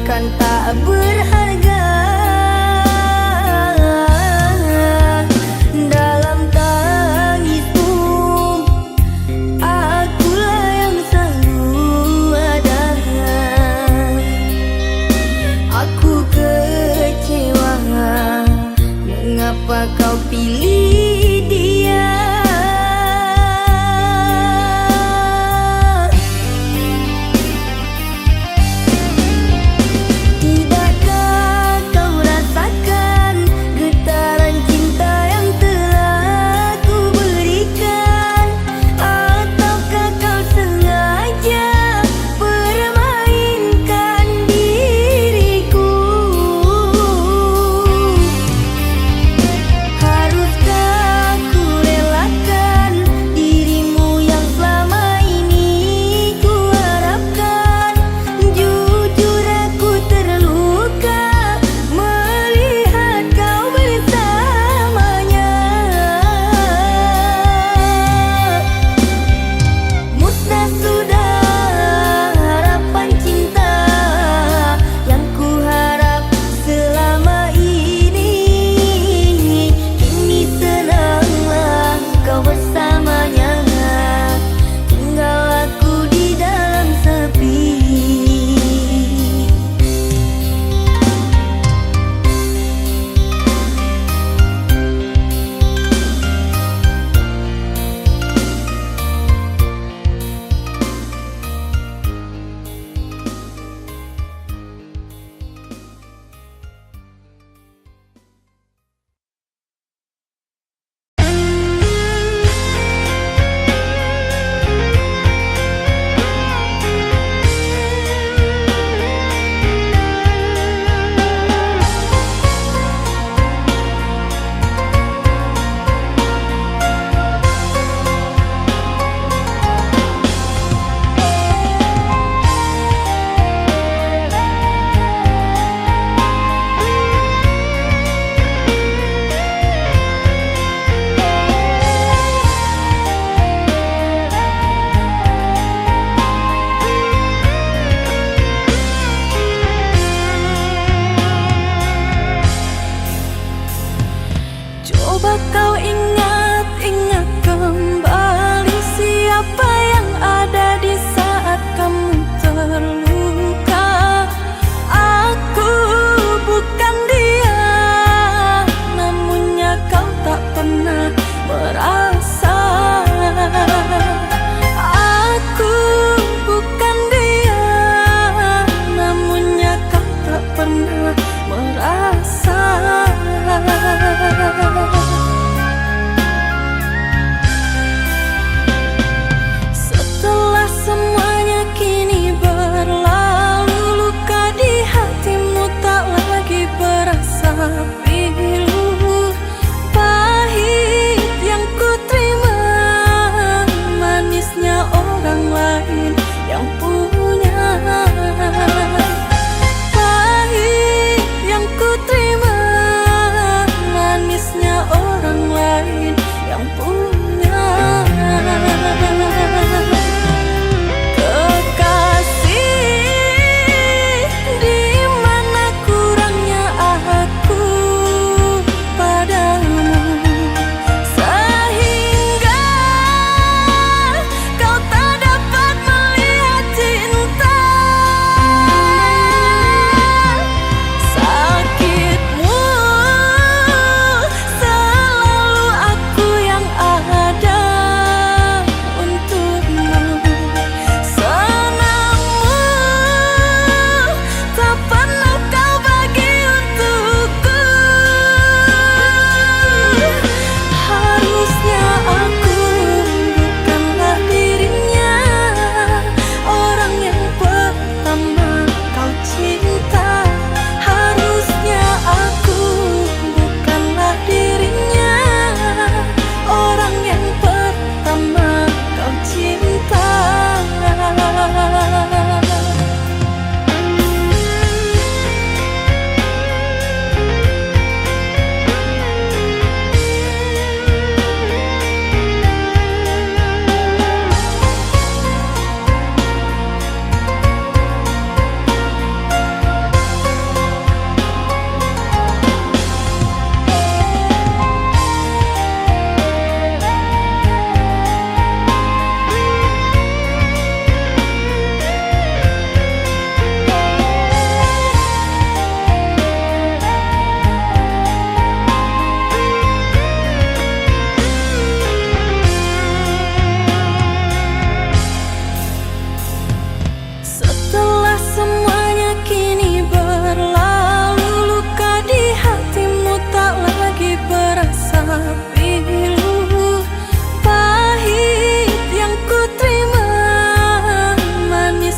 kan tak berharga. Dalam tangismu akulah yang selalu ada. Aku kecewa, mengapa kau pilih dia? Tidakkah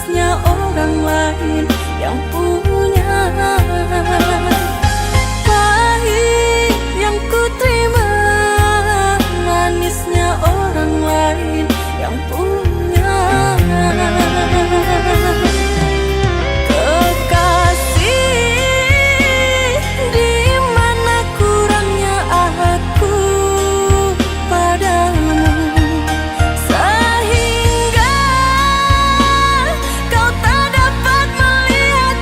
manisnya orang lain yang punya. Pahit yang ku terima, manisnya orang lain yang punya. Kekasih, di mana kurangnya aku padamu, sehingga kau tak dapat melihat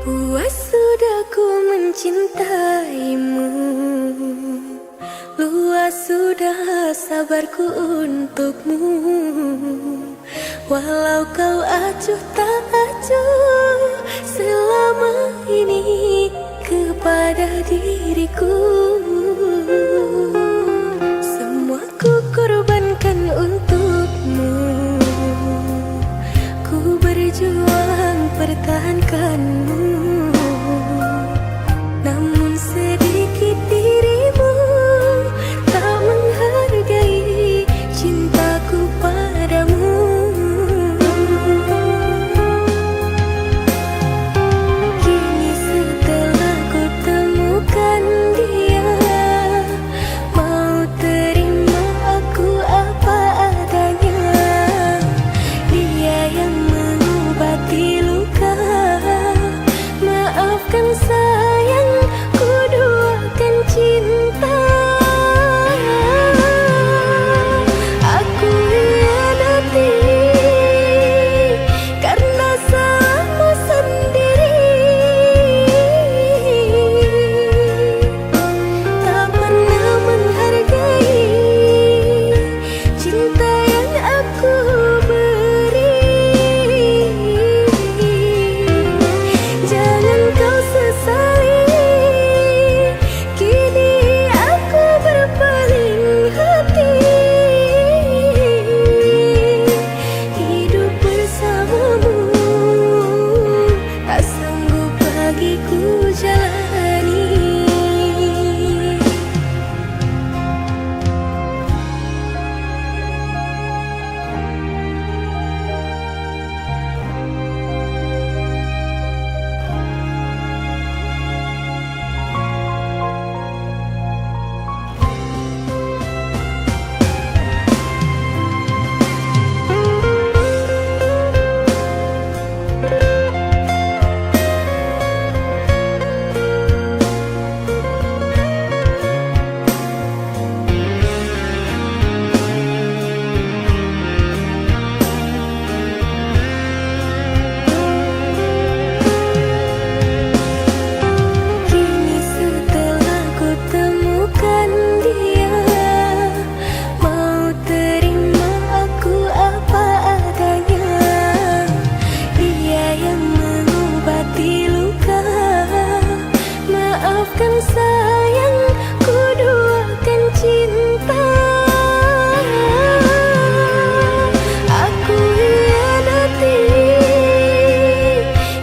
Puas sudah ku mencintaimu, luas sudah sabarku untukmu. Walau kau acuh tak acuh selama ini kepada diriku, semua ku korbankan untukmu. Ku berjuang pertahankanmu, namun sedikit dirimu tak menghargai cintaku padamu. Kini setelah ku temukan dia, mau terima aku apa adanya. Dia yang mengobati luka, maafkan sayang, ku duakan cinta. Aku hianati karena salahmu sendiri, tak pernah menghargai cinta yang aku beri. Jangan kau sesali, kini aku berpaling hati. Hidup bersamamu tak sanggup bagiku jalani. Kini setelah ku temukan dia, mau terima aku apa adanya. Dia yang mengobati luka, maafkan sayang, ku duakan cinta. Aku hianati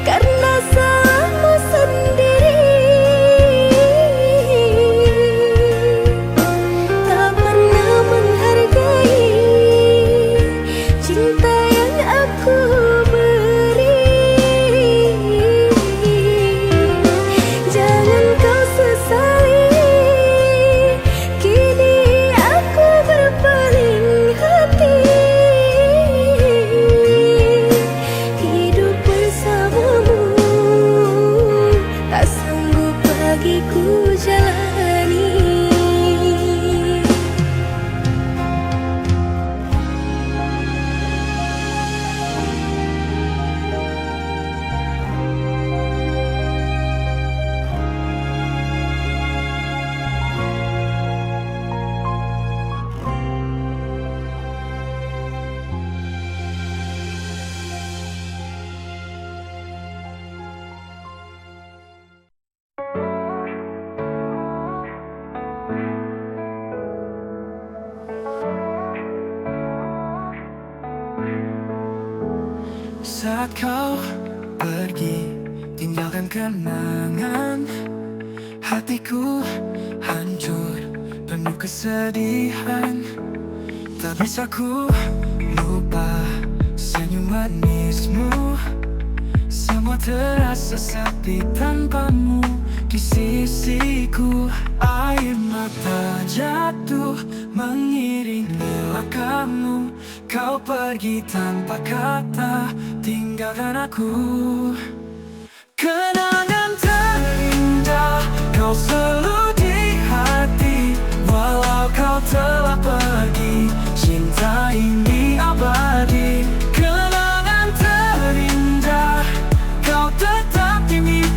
karena salahmu sendiri, tak pernah menghargai cinta yang aku beri. Jangan kau sesali, kini aku berpaling hati. Hidup bersamamu tak sanggup bagiku jalani. Saat kau pergi, tinggalkan kenangan, hatiku hancur, penuh kesedihan. Tak bisa ku lupa senyum manismu, semua terasa sepi tanpamu di sisiku. Air mata jatuh mengiringi langkahmu, kau pergi tanpa kata, tinggalkan aku. Kenangan terindah kau selalu di hati, walau kau telah pergi, cinta ini abadi. Kenangan terindah kau tetap di mimpi.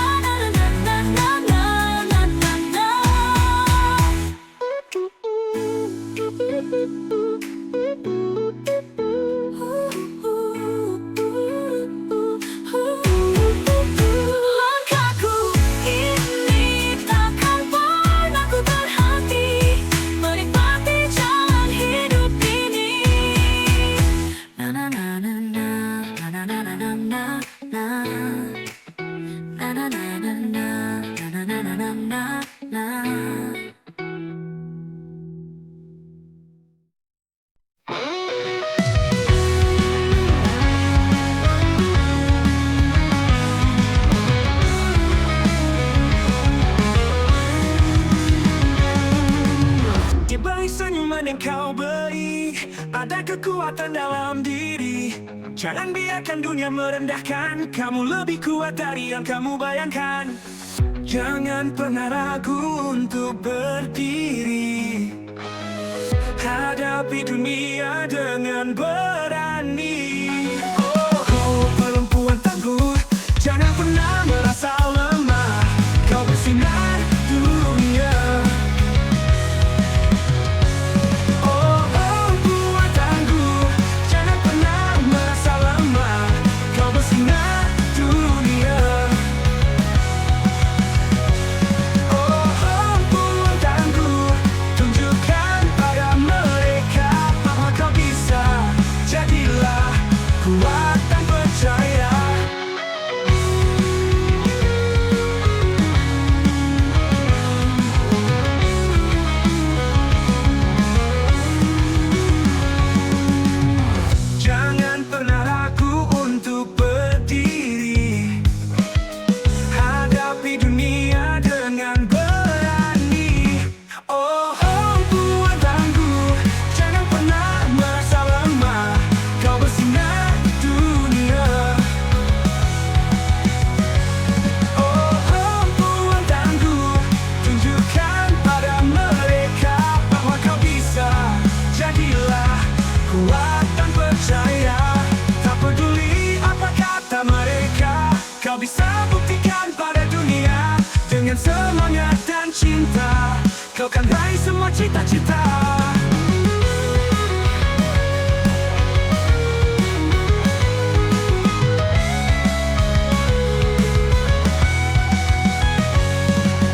na na na na na na na na. Langkahku ini takkan pernah ku berhenti menikmati jalan hidup ini. Na na na na na na na kekuatan dalam diri. Jangan biarkan dunia merendahkan kamu, lebih kuat dari yang kamu bayangkan. Jangan pernah ragu untuk berdiri. Hadapi dunia dengan berani. Oh, oh, perempuan tangguh, jangan pernah merasa lemah. Kau bersinar dunia. Oh, perempuan tangguh, jangan pernah merasa lemah. Kau bersinar dunia. Oh, perempuan tangguh, tunjukkan pada mereka bahwa kau bisa. Jadilah kuat dan percaya. Jangan pernah ragu untuk berdiri. Hadapi dunia dengan berani. Oh, perempuan tangguh, jangan pernah merasa lemah. Kau bersinar dunia. Oh, perempuan tangguh, tunjukkan pada mereka bahwa kau bisa. Jadilah kuat dan percaya. Tak peduli apa kata mereka, kau bisa buktikan pada dunia. Dengan semangat dan cinta, kau kan raih semua cita-cita.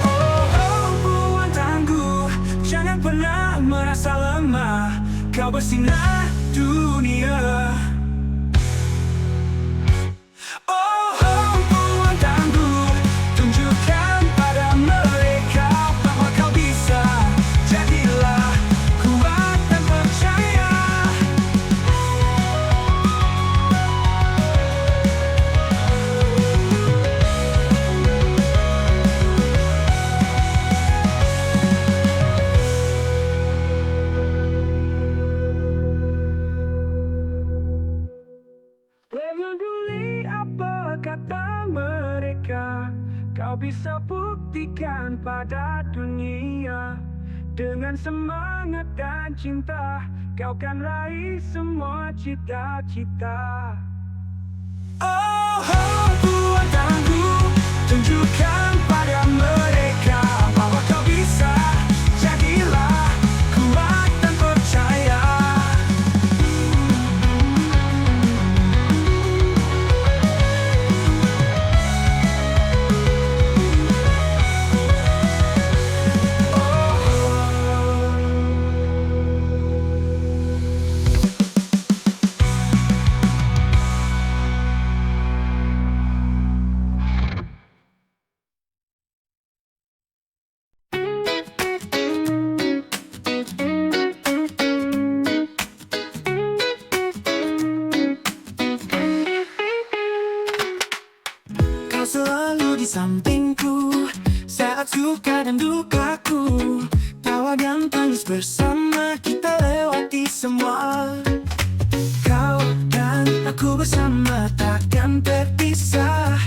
Oh, perempuan tangguh, jangan pernah merasa lemah. Kau bersinar dunia. Oh, perempuan tangguh, tunjukkan pada mereka bahwa kau bisa. Jadilah kuat dan percaya. Peduli apa kata mereka, kau bisa buktikan pada dunia. Dengan semangat dan cinta, kau kan raih semua cita-cita. Oh, perempuan tangguh, tunjukkan pada mereka bahwa kau bisa. Jadilah kuat dan percaya. Kau selalu di sampingku saat suka dan dukaku. Tawa dan tangis bersama kita lewati semua. Kau dan aku bersama takkan terpisah.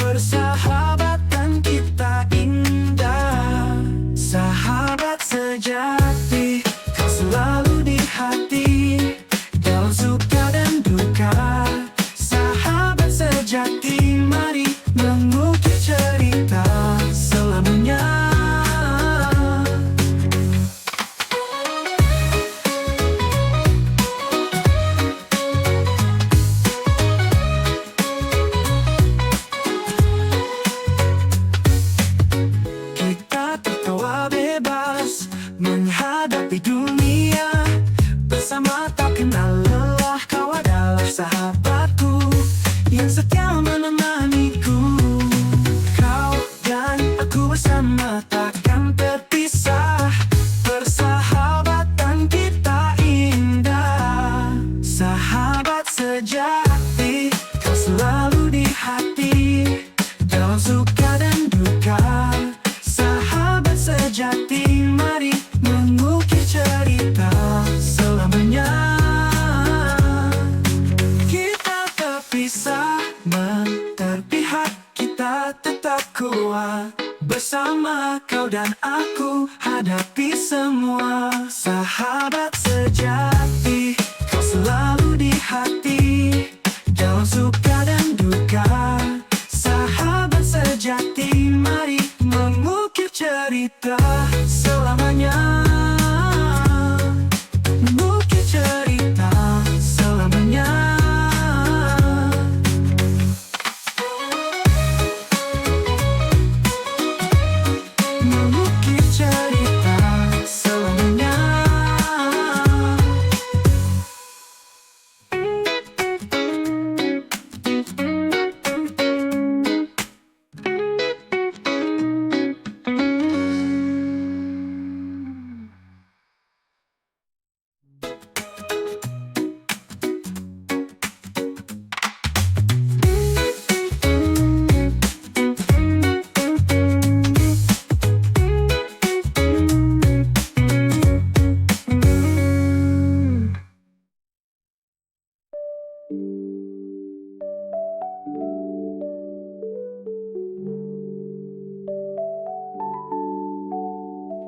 Persahabatan kita indah. Sahabat sejati, kau selalu di hati. Dalam suka dan duka, sahabat sejati, mari mengukir cerita selamanya. Kita tertawa bebas menghadapi dunia. Bersama tak kenal lelah, dan aku hadapi semua. Sahabat sejati, kau selalu di hati, dalam suka dan duka. Sahabat sejati, mari mengukir cerita selamanya. Mengukir cerita selamanya. Mengukir cerita selamanya.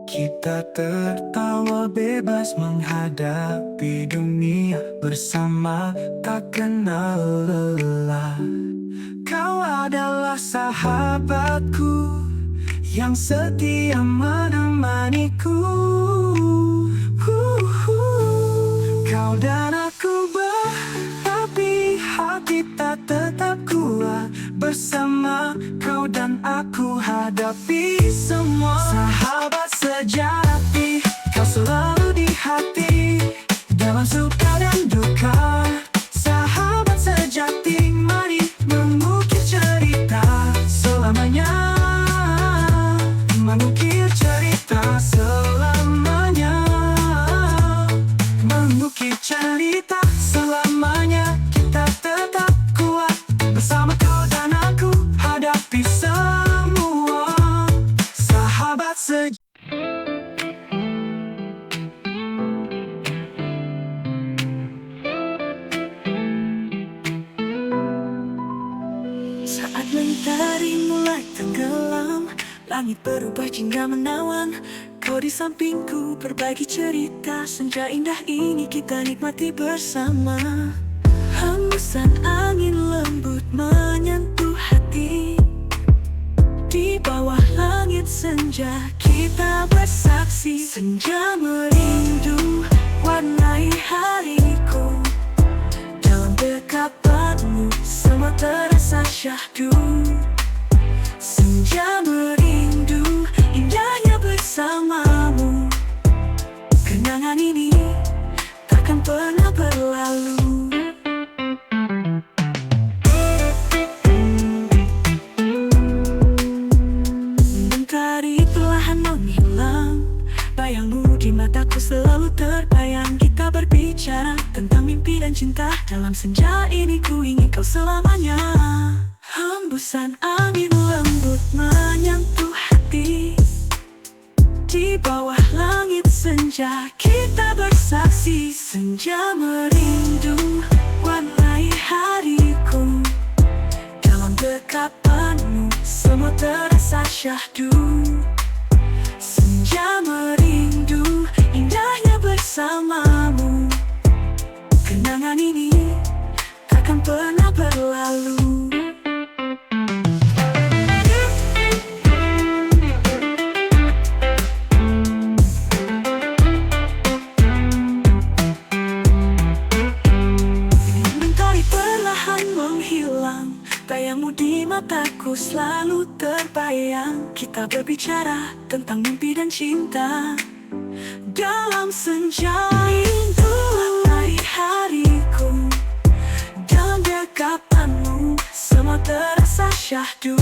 Kita tertawa bebas menghadapi dunia bersama, tak kenal lelah. Kau adalah sahabatku yang setia menemaniku. Kau dan aku berapi, hati tak tetap kuat. Bersama kau dan aku hadapi semua. Sahabat sejati, kau selalu di hati, dalam suka dan duka. Sahabat sejati, mari mengukir cerita selamanya. Mengukir cerita selamanya. Mengukir cerita selamanya. Kita tetap kuat, bersama kau dan aku hadapi semua. Sahabat sejati. Saat mentari mulai tenggelam, langit berubah jingga menawan. Kau di sampingku berbagi cerita. Senja indah ini kita nikmati bersama. Hembusan angin lembut menyentuh hati. Di bawah langit senja kita bersaksi. Senja merindu warnai hariku. Dalam dekapanmu semua terasa syahdu. Senja merindu indahnya bersamamu. Kenangan ini takkan pernah berlalu. Mentari perlahan menghilang, bayangmu di mataku selalu terbayang. Kita berbicara tentang mimpi dan cinta. Dalam senja ini ku ingin kau selamanya. Hembusan angin lembut menyentuh hati. Di bawah langit senja kita bersaksi. Senja merindu warnai hariku. Dalam dekapanmu semua terasa syahdu. Senja merindu indahnya bersamamu. Kenangan ini takkan pernah berlalu. Bayangmu di mataku selalu terbayang. Kita berbicara tentang mimpi dan cinta. Dalam senja itu warnai hariku. Dalam dekapanmu semua terasa syahdu.